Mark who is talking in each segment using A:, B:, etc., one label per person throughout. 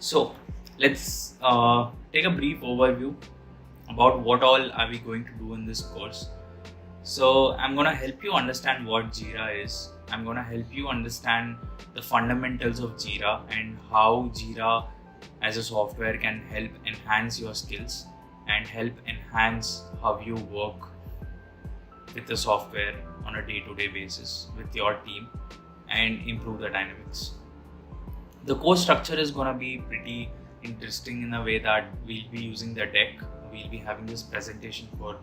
A: So let's take a brief overview about what all are we going to do in this course. So I'm going to help you understand what Jira is. I'm going to help you understand the fundamentals of Jira and how Jira as a software can help enhance your skills and help enhance how you work with the software on a day-to-day basis with your team and improve the dynamics. The course structure is going to be pretty interesting in a way that we'll be using the deck. We'll be having this presentation for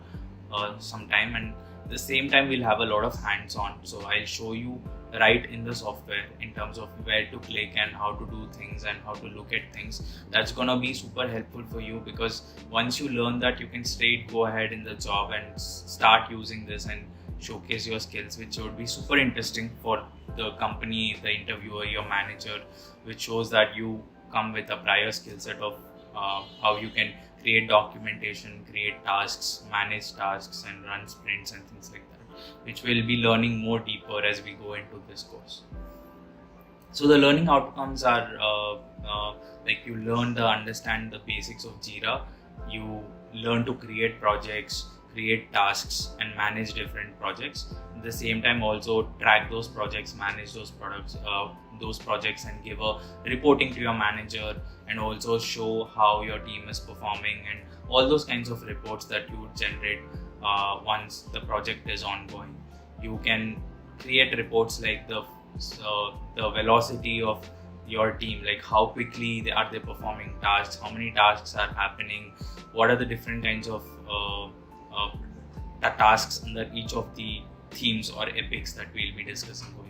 A: some time, and at the same time we'll have a lot of hands-on. So I'll show you right in the software in terms of where to click and how to do things and how to look at things. That's gonna be super helpful for you, because once you learn that, you can straight go ahead in the job and start using this and showcase your skills, which would be super interesting for the company, the interviewer, your manager, which shows that you come with a prior skill set of how you can create documentation, create tasks, manage tasks, and run sprints and things like that, which we'll be learning more deeper as we go into this course. So the learning outcomes are like you learn to understand the basics of Jira, you learn to create projects, create tasks, and manage different projects. At the same time, also track those projects, manage those projects, and give a reporting to your manager, and also show how your team is performing and all those kinds of reports that you would generate once the project is ongoing. You can create reports like the velocity of your team, like how quickly are they performing tasks, how many tasks are happening, what are the different kinds of tasks under each of the themes or epics that we'll be discussing going